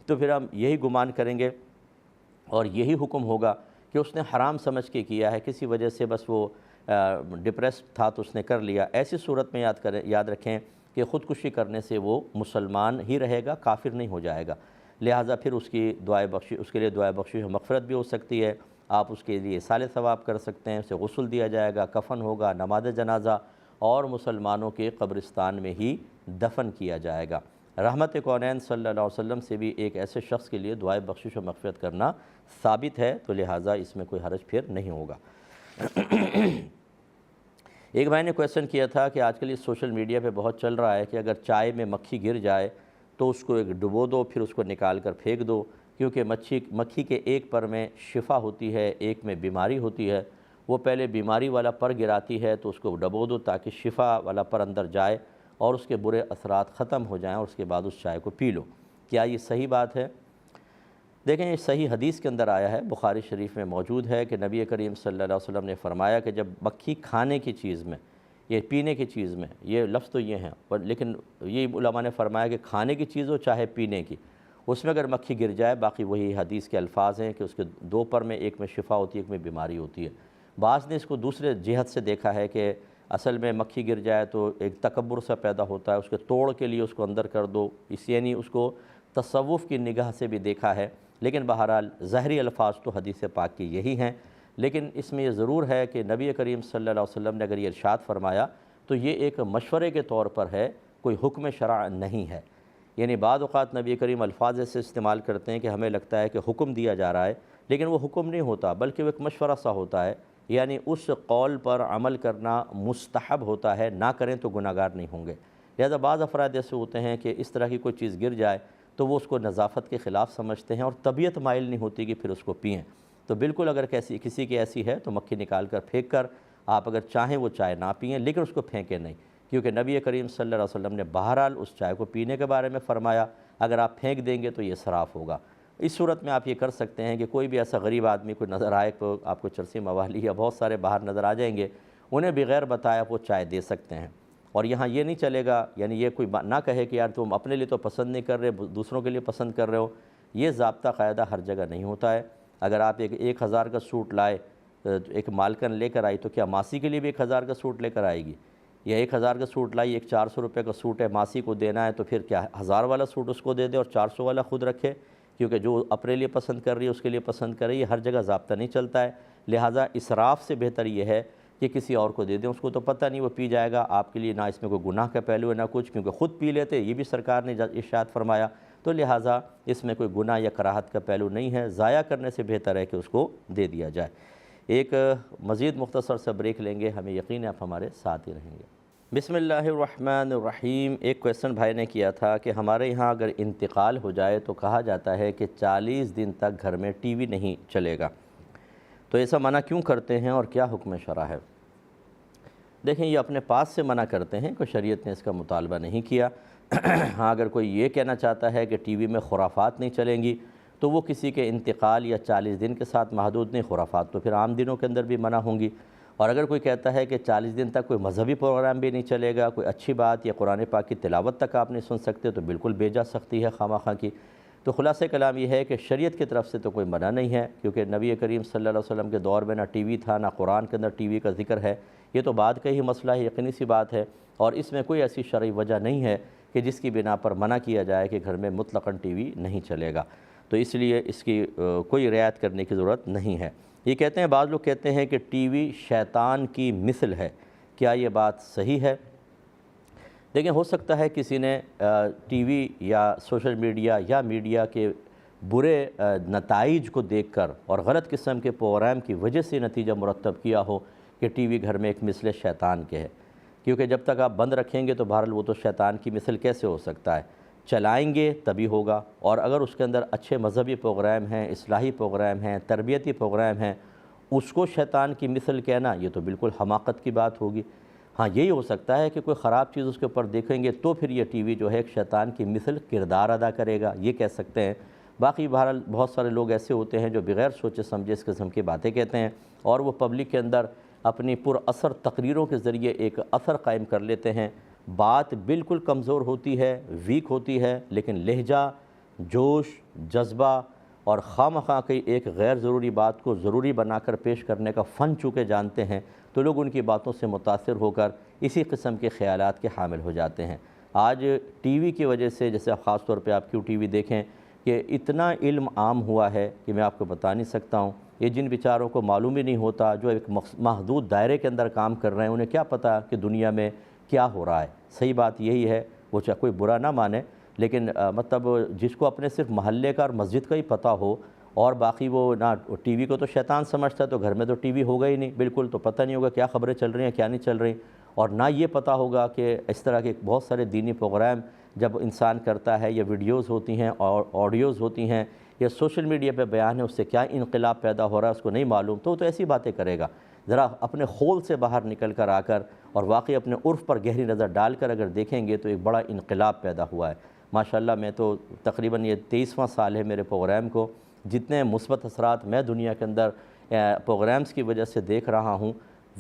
تو پھر ہم یہی گمان کریں گے اور یہی حکم ہوگا کہ اس نے حرام سمجھ کے کیا ہے، کسی وجہ سے بس وہ ڈپریسڈ تھا تو اس نے کر لیا۔ ایسی صورت میں یاد رکھیں کہ خودکشی کرنے سے وہ مسلمان ہی رہے گا، کافر نہیں ہو جائے گا، لہٰذا پھر اس کی دعائے بخشش، اس کے لیے دعائے بخشش و مغفرت بھی ہو سکتی ہے، آپ اس کے لیے اصالِ ثواب کر سکتے ہیں، اسے غسل دیا جائے گا، کفن ہوگا، نماز جنازہ اور مسلمانوں کے قبرستان میں ہی دفن کیا جائے گا۔ رحمت کونین صلی اللہ علیہ وسلم سے بھی ایک ایسے شخص کے لیے دعائے بخشش و مغفرت کرنا ثابت ہے، تو لہٰذا اس میں کوئی حرج پھر نہیں ہوگا۔ ایک بھائی نے کویسچن کیا تھا کہ آج کل یہ سوشل میڈیا پہ بہت چل رہا ہے کہ اگر چائے میں مکھی گر جائے تو اس کو ایک ڈبو دو، پھر اس کو نکال کر پھینک دو، کیونکہ مکھی کے ایک پر میں شفا ہوتی ہے، ایک میں بیماری ہوتی ہے، وہ پہلے بیماری والا پر گراتی ہے تو اس کو ڈبو دو تاکہ شفا والا پر اندر جائے اور اس کے برے اثرات ختم ہو جائیں، اور اس کے بعد اس چائے کو پی لو۔ کیا یہ صحیح بات ہے؟ دیکھیں، یہ صحیح حدیث کے اندر آیا ہے، بخاری شریف میں موجود ہے کہ نبی کریم صلی اللہ علیہ وسلم نے فرمایا کہ جب مکھی کھانے کی چیز میں، یہ پینے کی چیز میں، یہ لفظ تو یہ ہیں لیکن یہ علماء نے فرمایا کہ کھانے کی چیز ہو چاہے پینے کی، اس میں اگر مکھی گر جائے، باقی وہی حدیث کے الفاظ ہیں کہ اس کے دو پر میں، ایک میں شفا ہوتی ہے، ایک میں بیماری ہوتی ہے۔ بعض نے اس کو دوسرے جہت سے دیکھا ہے کہ اصل میں مکھی گر جائے تو ایک تکبر سا پیدا ہوتا ہے، اس کے توڑ کے لیے اس کو اندر کر دو، یعنی اس کو تصوف کی نگاہ سے بھی دیکھا ہے، لیکن بہرحال ظاہری الفاظ تو حدیث پاک کی یہی ہیں۔ لیکن اس میں یہ ضرور ہے کہ نبی کریم صلی اللہ علیہ وسلم نے اگر یہ ارشاد فرمایا تو یہ ایک مشورے کے طور پر ہے، کوئی حکم شرع نہیں ہے۔ یعنی بعض اوقات نبی کریم الفاظ ایسے استعمال کرتے ہیں کہ ہمیں لگتا ہے کہ حکم دیا جا رہا ہے، لیکن وہ حکم نہیں ہوتا بلکہ وہ ایک مشورہ سا ہوتا ہے، یعنی اس قول پر عمل کرنا مستحب ہوتا ہے، نہ کریں تو گناہ گار نہیں ہوں گے۔ لہذا بعض افراد ایسے ہوتے ہیں کہ اس طرح کی کوئی چیز گر جائے تو وہ اس کو نظافت کے خلاف سمجھتے ہیں اور طبیعت مائل نہیں ہوتی کہ پھر اس کو پئیں۔ تو بالکل اگر کسی کی ایسی ہے تو مکھی نکال کر پھینک کر آپ اگر چاہیں وہ چائے نہ پئیں، لیکن اس کو پھینکیں نہیں، کیونکہ نبی کریم صلی اللہ علیہ وسلم نے بہرحال اس چائے کو پینے کے بارے میں فرمایا، اگر آپ پھینک دیں گے تو یہ اسراف ہوگا۔ اس صورت میں آپ یہ کر سکتے ہیں کہ کوئی بھی ایسا غریب آدمی کوئی نظر آئے، تو آپ کو چرسی موالی یا بہت سارے باہر نظر آ جائیں گے، انہیں بغیر بتایا وہ چائے دے سکتے ہیں۔ اور یہاں یہ نہیں چلے گا، یعنی یہ کوئی نہ کہے کہ یار تم اپنے لیے تو پسند نہیں کر رہے، دوسروں کے لیے پسند کر رہے ہو، یہ ضابطہ قاعدہ ہر جگہ نہیں ہوتا ہے۔ اگر آپ ایک 1000 کا سوٹ لائے، ایک مالکن لے کر آئی، تو کیا ماسی کے لیے بھی 1000 کا سوٹ لے کر آئے گی؟ یا 1000 کا سوٹ لائی، ایک 400 روپے کا سوٹ ہے، ماسی کو دینا ہے، تو پھر کیا 1000 والا سوٹ اس کو دے دے اور 400 والا خود رکھے؟ کیونکہ جو اپنے لیے پسند کر رہی ہے اس کے لیے پسند کر رہی ہے، ہر جگہ ضابطہ نہیں چلتا ہے۔ لہٰذا اسراف سے بہتر یہ ہے کہ کسی اور کو دے دیں، اس کو تو پتہ نہیں وہ پی جائے گا، آپ کے لیے نہ اس میں کوئی گناہ کا پہلو ہے نہ کچھ، کیونکہ خود پی لیتے، یہ بھی سرکار نے ارشاد فرمایا، تو لہٰذا اس میں کوئی گناہ یا کراہت کا پہلو نہیں ہے، ضائع کرنے سے بہتر ہے کہ اس کو دے دیا جائے۔ ایک مزید مختصر سا بریک لیں گے، ہمیں یقین ہے آپ ہمارے ساتھ ہی رہیں گے۔ بسم اللہ الرحمن الرحیم۔ ایک کویسچن بھائی نے کیا تھا کہ ہمارے یہاں اگر انتقال ہو جائے تو کہا جاتا ہے کہ 40 دن تک گھر میں ٹی وی نہیں چلے گا، تو ایسا منع کیوں کرتے ہیں اور کیا حکم شرع ہے؟ دیکھیں، یہ اپنے پاس سے منع کرتے ہیں، کوئی شریعت نے اس کا مطالبہ نہیں کیا۔ ہاں، اگر کوئی یہ کہنا چاہتا ہے کہ ٹی وی میں خرافات نہیں چلیں گی تو وہ کسی کے انتقال یا 40 دن کے ساتھ محدود نہیں، خرافات تو پھر عام دنوں کے اندر بھی منع ہوں گی۔ اور اگر کوئی کہتا ہے کہ 40 دن تک کوئی مذہبی پروگرام بھی نہیں چلے گا، کوئی اچھی بات یا قرآن پاک کی تلاوت تک آپ نہیں سن سکتے، تو بالکل بھیجا سکتی ہے خواہ خواہ کی۔ تو خلاصہ کلام یہ ہے کہ شریعت کی طرف سے تو کوئی منع نہیں ہے، کیونکہ نبی کریم صلی اللہ علیہ وسلم کے دور میں نہ ٹی وی تھا، نہ قرآن کے اندر ٹی وی کا ذکر ہے، یہ تو بعد کا ہی مسئلہ ہے، یقینی سی بات ہے، اور اس میں کوئی ایسی شرعی وجہ نہیں ہے کہ جس کی بنا پر منع کیا جائے کہ گھر میں مطلقاً ٹی وی نہیں چلے گا، تو اس لیے اس کی کوئی رعایت کرنے کی ضرورت نہیں ہے۔ یہ کہتے ہیں، بعض لوگ کہتے ہیں کہ ٹی وی شیطان کی مثل ہے، کیا یہ بات صحیح ہے؟ دیکھیں، ہو سکتا ہے کسی نے ٹی وی یا سوشل میڈیا یا میڈیا کے برے نتائج کو دیکھ کر اور غلط قسم کے پروگرام کی وجہ سے نتیجہ مرتب کیا ہو کہ ٹی وی گھر میں ایک مثل شیطان کے ہے، کیونکہ جب تک آپ بند رکھیں گے تو بہرحال وہ تو شیطان کی مثل کیسے ہو سکتا ہے؟ چلائیں گے تبھی ہوگا، اور اگر اس کے اندر اچھے مذہبی پروگرام ہیں، اصلاحی پروگرام ہیں، تربیتی پروگرام ہیں، اس کو شیطان کی مثل کہنا یہ تو بالکل حماقت کی بات ہوگی۔ ہاں، یہی ہو سکتا ہے کہ کوئی خراب چیز اس کے اوپر دیکھیں گے تو پھر یہ ٹی وی جو ہے ایک شیطان کی مثل کردار ادا کرے گا، یہ کہہ سکتے ہیں۔ باقی بہرحال بہت سارے لوگ ایسے ہوتے ہیں جو بغیر سوچے سمجھے اس قسم کی باتیں کہتے ہیں، اور وہ پبلک کے اندر اپنی پر اثر تقریروں کے ذریعے ایک اثر قائم کر لیتے ہیں۔ بات بالکل کمزور ہوتی ہے، ویک ہوتی ہے، لیکن لہجہ، جوش، جذبہ اور خواہ کی ایک غیر ضروری بات کو ضروری بنا کر پیش کرنے کا فن چونکہ جانتے ہیں، تو لوگ ان کی باتوں سے متاثر ہو کر اسی قسم کے خیالات کے حامل ہو جاتے ہیں۔ آج ٹی وی کی وجہ سے، جیسے خاص طور پہ آپ کیوں ٹی وی دیکھیں کہ اتنا علم عام ہوا ہے کہ میں آپ کو بتا نہیں سکتا ہوں. یہ جن بیچاروں کو معلوم ہی نہیں ہوتا، جو ایک محدود دائرے کے اندر کام کر رہے ہیں، انہیں کیا پتہ کہ دنیا میں کیا ہو رہا ہے. صحیح بات یہی ہے، وہ چاہے کوئی برا نہ مانے، لیکن مطلب جس کو اپنے صرف محلے کا اور مسجد کا ہی پتہ ہو، اور باقی وہ نہ ٹی وی کو تو شیطان سمجھتا ہے، تو گھر میں تو ٹی وی ہوگا ہی نہیں بالکل، تو پتہ نہیں ہوگا کیا خبریں چل رہی ہیں کیا نہیں چل رہی. اور نہ یہ پتہ ہوگا کہ اس طرح کے بہت سارے دینی پروگرام جب انسان کرتا ہے، یا ویڈیوز ہوتی ہیں اور آڈیوز ہوتی ہیں، یا سوشل میڈیا پہ بیان ہے، اس سے کیا انقلاب پیدا ہو رہا ہے اس کو نہیں معلوم، تو وہ تو ایسی باتیں کرے گا. ذرا اپنے خول سے باہر نکل کر آ کر اور واقعی اپنے عرف پر گہری نظر ڈال کر اگر دیکھیں گے تو ایک بڑا انقلاب پیدا ہوا ہے. ماشاءاللہ میں تو تقریباً یہ 23واں سال ہے میرے پروگرام کو. جتنے مثبت اثرات میں دنیا کے اندر پروگرامز کی وجہ سے دیکھ رہا ہوں،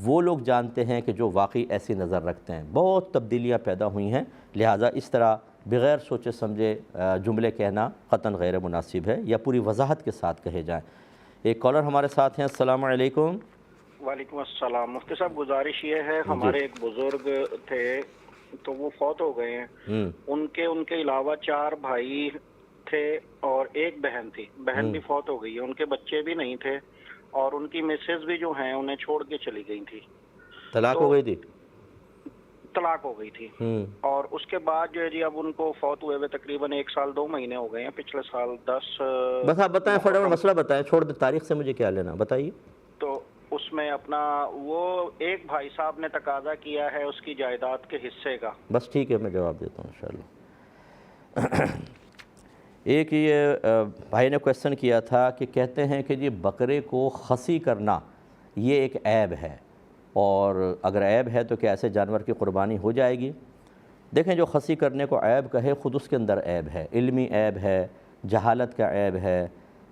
وہ لوگ جانتے ہیں کہ جو واقعی ایسی نظر رکھتے ہیں. بہت تبدیلیاں پیدا ہوئی ہیں، لہٰذا اس طرح بغیر سوچے سمجھے جملے کہنا قطعاً غیر مناسب ہے، یا پوری وضاحت کے ساتھ کہے جائیں. ایک کالر ہمارے ساتھ ہیں. السلام علیکم. وعلیکم السلام. مفتی صاحب گزارش یہ ہے، ہمارے ایک بزرگ تھے تو وہ فوت ہو گئے ہیں. ان کے علاوہ 4 بھائی تھے اور ایک بہن تھی. بہن بھی فوت ہو گئی ہے، ان کے بچے بھی نہیں تھے، اور ان کی مسز بھی جو ہیں انہیں چھوڑ کے چلی گئی تھی. طلاق ہو گئی تھی؟ طلاق ہو گئی تھی. اور اس کے بعد جو ہے جی اب ان کو فوت ہوئے تقریباً 1 سال 2 مہینے ہو گئے ہیں. پچھلے سال 10. بس آپ بتائیں، فٹافٹ مسئلہ بتائیں، چھوڑ دیں، تاریخ سے مجھے کیا لینا، بتائیے. تو اس میں اپنا وہ ایک بھائی صاحب نے تقاضا کیا ہے اس کی جائیداد کے حصے کا. بس ٹھیک ہے، میں جواب دیتا ہوں انشاءاللہ. ایک یہ بھائی نے کویسچن کیا تھا کہ کہتے ہیں کہ جی بکرے کو خصی کرنا یہ ایک عیب ہے، اور اگر عیب ہے تو کیا ایسے جانور کی قربانی ہو جائے گی؟ دیکھیں، جو خصی کرنے کو عیب کہے خود اس کے اندر عیب ہے. علمی عیب ہے، جہالت کا عیب ہے،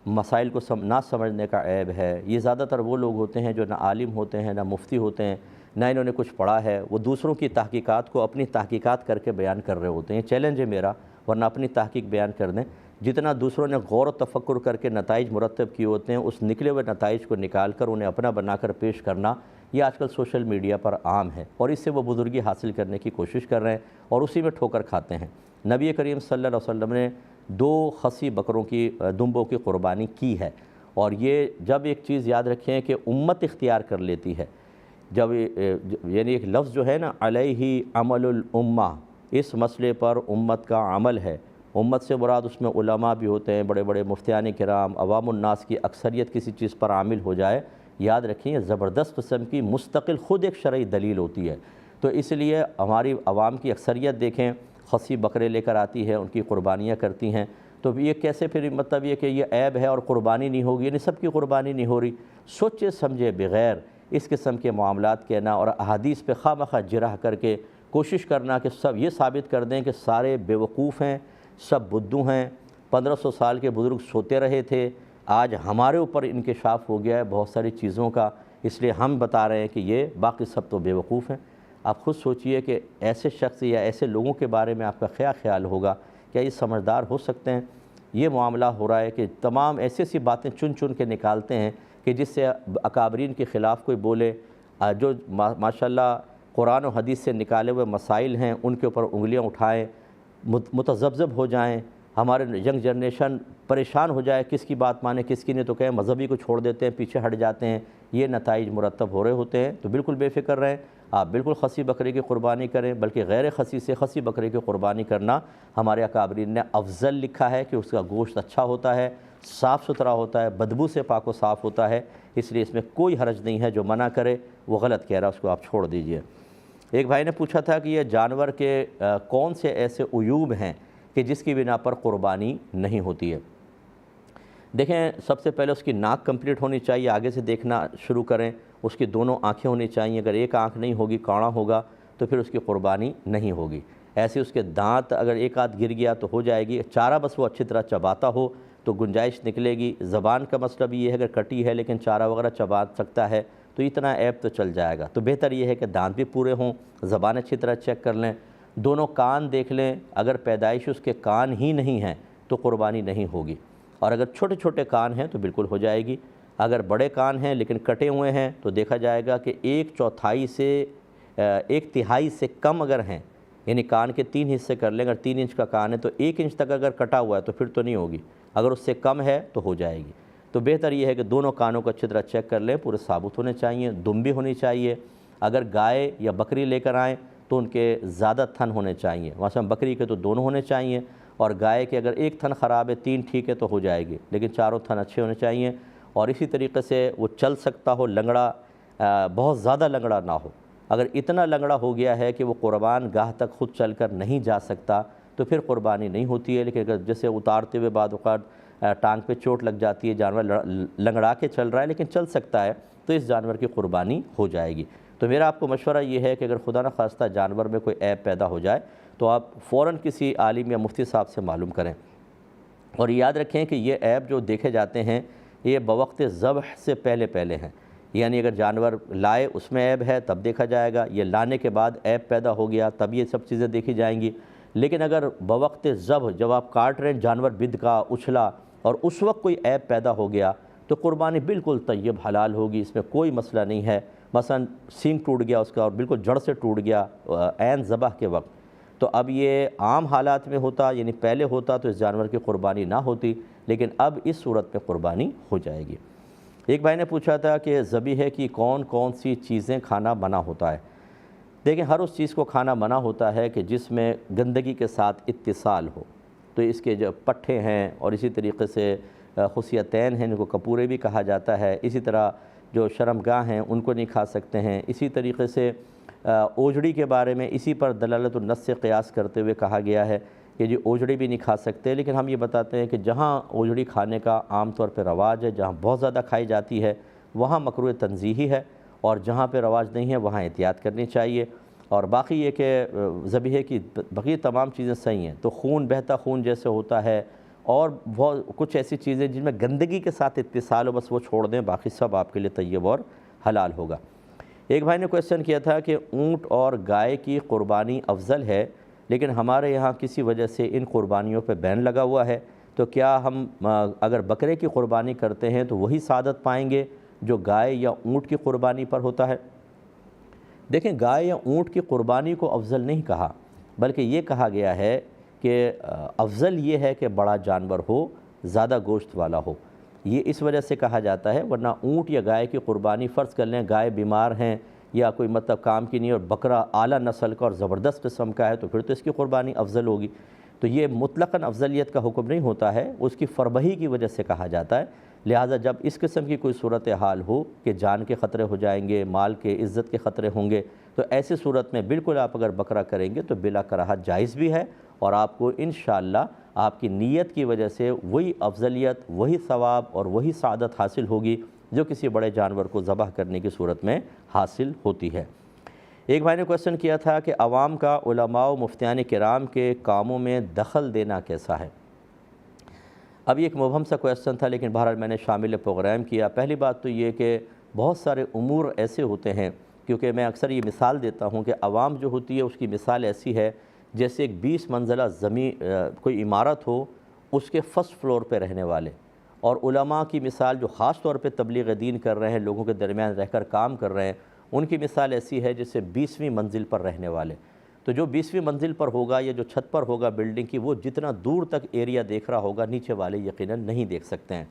مسائل کو نہ سمجھنے کا عیب ہے. یہ زیادہ تر وہ لوگ ہوتے ہیں جو نہ عالم ہوتے ہیں، نہ مفتی ہوتے ہیں، نہ انہوں نے کچھ پڑھا ہے. وہ دوسروں کی تحقیقات کو اپنی تحقیقات کر کے بیان کر رہے ہوتے ہیں. چیلنج ہے میرا، ورنہ اپنی تحقیق بیان کر دیں. جتنا دوسروں نے غور و تفکر کر کے نتائج مرتب کیے ہوتے ہیں، اس نکلے ہوئے نتائج کو نکال کر انہیں اپنا بنا کر پیش کرنا، یہ آج کل سوشل میڈیا پر عام ہے، اور اس سے وہ بزرگی حاصل کرنے کی کوشش کر رہے ہیں اور اسی میں ٹھوکر کھاتے ہیں. نبی کریم صلی اللہ علیہ وسلم نے 2 خصی بکروں کی دمبوں کی قربانی کی ہے. اور یہ جب ایک چیز یاد رکھیں کہ امت اختیار کر لیتی ہے، جب یعنی ایک لفظ جو ہے نا، علیہ عمل الامہ، اس مسئلے پر امت کا عمل ہے. امت سے مراد اس میں علماء بھی ہوتے ہیں، بڑے بڑے مفتیان کرام، عوام الناس کی اکثریت کسی چیز پر عامل ہو جائے. یاد رکھیں، زبردست قسم کی مستقل خود ایک شرعی دلیل ہوتی ہے. تو اس لیے ہماری عوام کی اکثریت دیکھیں خصی بکرے لے کر آتی ہے، ان کی قربانیاں کرتی ہیں. تو یہ کیسے پھر مطلب یہ کہ یہ عیب ہے اور قربانی نہیں ہوگی؟ یعنی سب کی قربانی نہیں ہو رہی. سوچے سمجھے بغیر اس قسم کے معاملات کہنا اور احادیث پہ خواہ مخواہ جرح کر کے کوشش کرنا کہ سب یہ ثابت کر دیں کہ سارے بیوقوف ہیں، سب بدھو ہیں، 1500 سال کے بزرگ سوتے رہے تھے، آج ہمارے اوپر انکشاف ہو گیا ہے بہت ساری چیزوں کا، اس لیے ہم بتا رہے ہیں کہ یہ باقی سب تو بیوقوف ہیں. آپ خود سوچئے کہ ایسے شخص یا ایسے لوگوں کے بارے میں آپ کا کیا خیال ہوگا؟ کیا یہ سمجھدار ہو سکتے ہیں؟ یہ معاملہ ہو رہا ہے کہ تمام ایسی ایسی باتیں چن چن کے نکالتے ہیں کہ جس سے اکابرین کے خلاف کوئی بولے، جو ماشاءاللہ قرآن و حدیث سے نکالے ہوئے مسائل ہیں ان کے اوپر انگلیاں اٹھائیں، متذبذب ہو جائیں، ہمارے ینگ جنریشن پریشان ہو جائے کس کی بات مانے کس کی نہیں، تو کہیں مذہبی کو چھوڑ دیتے ہیں، پیچھے ہٹ جاتے ہیں. یہ نتائج مرتب ہو رہے ہوتے ہیں. تو بالکل بے فکر رہیں، آپ بالکل خصی بکرے کی قربانی کریں، بلکہ غیر خصی سے خصی بکرے کی قربانی کرنا ہمارے اکابرین نے افضل لکھا ہے کہ اس کا گوشت اچھا ہوتا ہے، صاف ستھرا ہوتا ہے، بدبو سے پاک و صاف ہوتا ہے. اس لیے اس میں کوئی حرج نہیں ہے. جو منع کرے وہ غلط کہہ رہا، اس کو آپ چھوڑ دیجئے. ایک بھائی نے پوچھا تھا کہ یہ جانور کے کون سے ایسے عیوب ہیں کہ جس کی بنا پر قربانی نہیں ہوتی ہے؟ دیکھیں، سب سے پہلے اس کی ناک کمپلیٹ ہونی چاہیے، آگے سے دیکھنا شروع کریں. اس کی دونوں آنکھیں ہونی چاہیے. اگر ایک آنکھ نہیں ہوگی، کاڑا ہوگا، تو پھر اس کی قربانی نہیں ہوگی. ایسے اس کے دانت اگر ایک آدھ گر گیا تو ہو جائے گی. چارہ بس وہ اچھی طرح چباتا ہو تو گنجائش نکلے گی. زبان کا مسئلہ بھی یہ ہے، اگر کٹی ہے لیکن چارہ وغیرہ چبا سکتا ہے تو اتنا عیب تو چل جائے گا. تو بہتر یہ ہے کہ دانت بھی پورے ہوں، زبان اچھی طرح چیک کر لیں. دونوں کان دیکھ لیں، اگر پیدائش اس کے کان ہی نہیں ہیں تو قربانی نہیں ہوگی. اور اگر چھوٹے چھوٹے کان ہیں تو بالکل ہو جائے گی. اگر بڑے کان ہیں لیکن کٹے ہوئے ہیں تو دیکھا جائے گا کہ 1/4 سے 1/3 سے کم اگر ہیں یعنی کان کے 3 حصے کر لیں، اگر 3 انچ کا کان ہے تو 1 انچ تک اگر کٹا ہوا ہے تو پھر تو نہیں ہوگی، اگر اس سے کم ہے تو ہو جائے گی۔ تو بہتر یہ ہے کہ دونوں کانوں کو اچھی طرح چیک کر لیں، پورے ثابت ہونے چاہیے، دم بھی ہونی چاہیے۔ اگر گائے یا بکری لے کر آئیں تو ان کے زیادہ تھن ہونے چاہیے، مثلا بکری کے تو دونوں ہونے چاہیے، اور گائے کے اگر ایک تھن خراب ہے 3 ٹھیک ہے تو ہو جائے گی، لیکن چاروں تھن اچھے ہونے چاہیے۔ اور اسی طریقے سے وہ چل سکتا ہو، لنگڑا بہت زیادہ لنگڑا نہ ہو۔ اگر اتنا لنگڑا ہو گیا ہے کہ وہ قربان گاہ تک خود چل کر نہیں جا سکتا تو پھر قربانی نہیں ہوتی ہے، لیکن اگر جیسے اتارتے ہوئے بعض اوقات ٹانگ پہ چوٹ لگ جاتی ہے، جانور لنگڑا کے چل رہا ہے لیکن چل سکتا ہے، تو اس جانور کی قربانی ہو جائے گی۔ تو میرا آپ کو مشورہ یہ ہے کہ اگر خدا نخواستہ جانور میں کوئی عیب پیدا ہو جائے تو آپ فوراً کسی عالم یا مفتی صاحب سے معلوم کریں، اور یاد رکھیں کہ یہ عیب جو دیکھے جاتے ہیں یہ بوقت ذبح سے پہلے ہیں، یعنی اگر جانور لائے اس میں عیب ہے تب دیکھا جائے گا، یہ لانے کے بعد عیب پیدا ہو گیا تب یہ سب چیزیں دیکھی جائیں گی۔ لیکن اگر بوقت ذبح جب آپ کاٹ رہے ہیں جانور بدکا اچھلا اور اس وقت کوئی عیب پیدا ہو گیا تو قربانی بالکل طیب حلال ہوگی، اس میں کوئی مسئلہ نہیں ہے۔ مثلا سینگ ٹوٹ گیا اس کا اور بالکل جڑ سے ٹوٹ گیا عین ذبح کے وقت، تو اب یہ عام حالات میں ہوتا، یعنی پہلے ہوتا تو اس جانور کی قربانی نہ ہوتی، لیکن اب اس صورت میں قربانی ہو جائے گی۔ ایک بھائی نے پوچھا تھا کہ ذبیحہ کی کون کون سی چیزیں کھانا منع ہوتا ہے؟ دیکھیں، ہر اس چیز کو کھانا منع ہوتا ہے کہ جس میں گندگی کے ساتھ اتصال ہو، تو اس کے جو پٹھے ہیں اور اسی طریقے سے خصیتین ہیں، ان کو کپورے بھی کہا جاتا ہے، اسی طرح جو شرمگاہ ہیں ان کو نہیں کھا سکتے ہیں، اسی طریقے سے اوجڑی کے بارے میں اسی پر دلالت النص سے قیاس کرتے ہوئے کہا گیا ہے کہ جی اوجڑی بھی نہیں کھا سکتے، لیکن ہم یہ بتاتے ہیں کہ جہاں اوجڑی کھانے کا عام طور پہ رواج ہے، جہاں بہت زیادہ کھائی جاتی ہے وہاں مکروہ تنزیہی ہے، اور جہاں پہ رواج نہیں ہے وہاں احتیاط کرنی چاہیے۔ اور باقی یہ کہ ذبیحے کی بقیہ تمام چیزیں صحیح ہیں، تو خون بہتا خون جیسے ہوتا ہے اور بہت کچھ ایسی چیزیں جن میں گندگی کے ساتھ اتصال ہو بس وہ چھوڑ دیں، باقی سب آپ کے لیے طیب اور حلال ہوگا۔ ایک بھائی نے کویسچن کیا تھا کہ اونٹ اور گائے کی قربانی افضل ہے، لیکن ہمارے یہاں کسی وجہ سے ان قربانیوں پہ بین لگا ہوا ہے، تو کیا ہم اگر بکرے کی قربانی کرتے ہیں تو وہی سعادت پائیں گے جو گائے یا اونٹ کی قربانی پر ہوتا ہے؟ دیکھیں، گائے یا اونٹ کی قربانی کو افضل نہیں کہا، بلکہ یہ کہا گیا ہے کہ افضل یہ ہے کہ بڑا جانور ہو، زیادہ گوشت والا ہو، یہ اس وجہ سے کہا جاتا ہے، ورنہ اونٹ یا گائے کی قربانی فرض کر لیں گائے بیمار ہیں یا کوئی مطلب کام کی نہیں اور بکرا اعلیٰ نسل کا اور زبردست قسم کا ہے تو پھر تو اس کی قربانی افضل ہوگی۔ تو یہ مطلقاً افضلیت کا حکم نہیں ہوتا ہے، اس کی فربہی کی وجہ سے کہا جاتا ہے۔ لہٰذا جب اس قسم کی کوئی صورتحال ہو کہ جان کے خطرے ہو جائیں گے، مال کے عزت کے خطرے ہوں گے، تو ایسی صورت میں بالکل آپ اگر بکرا کریں گے تو بلا کراہت جائز بھی ہے، اور آپ کو انشاءاللہ آپ کی نیت کی وجہ سے وہی افضلیت، وہی ثواب اور وہی سعادت حاصل ہوگی جو کسی بڑے جانور کو ذبح کرنے کی صورت میں حاصل ہوتی ہے۔ ایک بھائی نے کویسچن کیا تھا کہ عوام کا علماء و مفتیان کرام کے کاموں میں دخل دینا کیسا ہے؟ اب یہ ایک مبہم سا کویسچن تھا، لیکن بہرحال میں نے شامل پروگرام کیا۔ پہلی بات تو یہ کہ بہت سارے امور ایسے ہوتے ہیں، کیونکہ میں اکثر یہ مثال دیتا ہوں کہ عوام جو ہوتی ہے اس کی مثال ایسی ہے جیسے ایک 20 منزلہ زمین کوئی عمارت ہو، اس کے فرسٹ فلور پہ رہنے والے، اور علماء کی مثال جو خاص طور پہ تبلیغ دین کر رہے ہیں، لوگوں کے درمیان رہ کر کام کر رہے ہیں، ان کی مثال ایسی ہے جیسے 20ویں منزل پر رہنے والے۔ تو جو 20ویں منزل پر ہوگا یا جو چھت پر ہوگا بلڈنگ کی، وہ جتنا دور تک ایریا دیکھ رہا ہوگا نیچے والے یقیناً نہیں دیکھ سکتے ہیں۔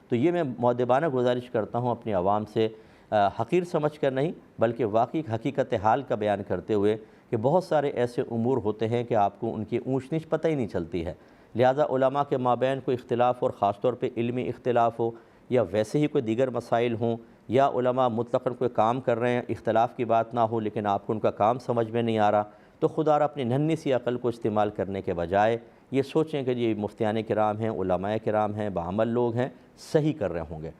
تو یہ میں مؤدبانہ گزارش کرتا ہوں اپنی عوام سے، حقیر سمجھ کر نہیں بلکہ واقعی حقیقت حال کا بیان کرتے ہوئے، کہ بہت سارے ایسے امور ہوتے ہیں کہ آپ کو ان کی اونچ نیچ پتہ ہی نہیں چلتی ہے۔ لہٰذا علماء کے مابین کوئی اختلاف اور خاص طور پہ علمی اختلاف ہو، یا ویسے ہی کوئی دیگر مسائل ہوں، یا علماء مطلقاً کوئی کام کر رہے ہیں، اختلاف کی بات نہ ہو لیکن آپ کو ان کا کام سمجھ میں نہیں آ رہا، تو خدا را اپنی ننھی سی عقل کو استعمال کرنے کے بجائے یہ سوچیں کہ یہ مفتیان کرام ہیں، علماء کرام ہیں، بعمل لوگ ہیں، صحیح کر رہے ہوں گے،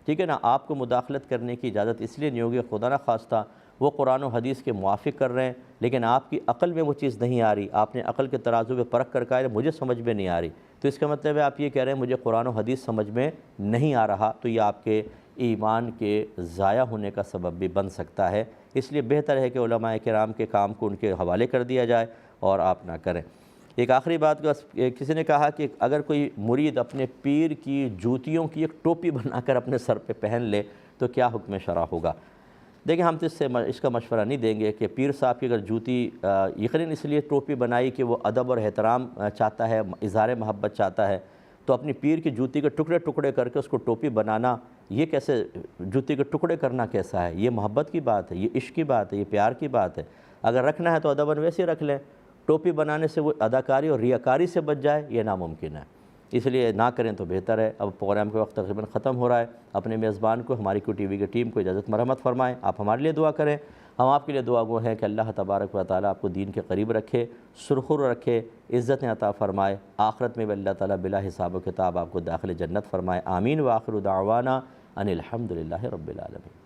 ٹھیک ہے نا۔ آپ کو مداخلت کرنے کی اجازت اس لیے نہیں ہوگی، خدا نہ خواستہ وہ قرآن و حدیث کے موافق کر رہے ہیں لیکن آپ کی عقل میں وہ چیز نہیں آ رہی، آپ نے عقل کے ترازو پہ پرکھ کر کہا ہے مجھے سمجھ میں نہیں آ رہی، تو اس کا مطلب ہے آپ یہ کہہ رہے ہیں مجھے قرآن و حدیث سمجھ میں نہیں آ رہا، تو یہ آپ کے ایمان کے ضائع ہونے کا سبب بھی بن سکتا ہے۔ اس لیے بہتر ہے کہ علماء کرام کے کام کو ان کے حوالے کر دیا جائے اور آپ نہ کریں۔ ایک آخری بات، کسی نے کہا کہ اگر کوئی مرید اپنے پیر کی جوتیوں کی ایک ٹوپی بنا کر اپنے سر پہ پہن لے تو کیا حکم شرع ہوگا؟ دیکھیں ہم تو اس کا مشورہ نہیں دیں گے کہ پیر صاحب کی اگر جوتی یقیناً اس لیے ٹوپی بنائی کہ وہ ادب اور احترام چاہتا ہے، اظہار محبت چاہتا ہے، تو اپنی پیر کی جوتی کے ٹکڑے ٹکڑے کر کے اس کو ٹوپی بنانا، یہ کیسے جوتی کے ٹکڑے کرنا کیسا ہے؟ یہ محبت کی بات ہے، یہ عشق کی بات ہے، یہ پیار کی بات ہے۔ اگر رکھنا ہے تو ادباً ویسے رکھ لیں، ٹوپی بنانے سے وہ اداکاری اور ریاکاری سے بچ جائے، یہ ناممکن ہے، اس لیے نہ کریں تو بہتر ہے۔ اب پروگرام کے وقت تقریباً ختم ہو رہا ہے، اپنے میزبان کو، ہماری کو ٹی وی کی ٹیم کو اجازت مرحمت فرمائیں، آپ ہمارے لیے دعا کریں، ہم آپ کے لیے دعا گو ہیں کہ اللہ تبارک و تعالیٰ آپ کو دین کے قریب رکھے، سرخر رکھے، عزتیں عطا فرمائے، آخرت میں بھی اللہ تعالیٰ بلا حساب و کتاب آپ کو داخل جنت فرمائے۔ آمین۔ وآخر دعوانا ان الحمد للہ رب العالمین۔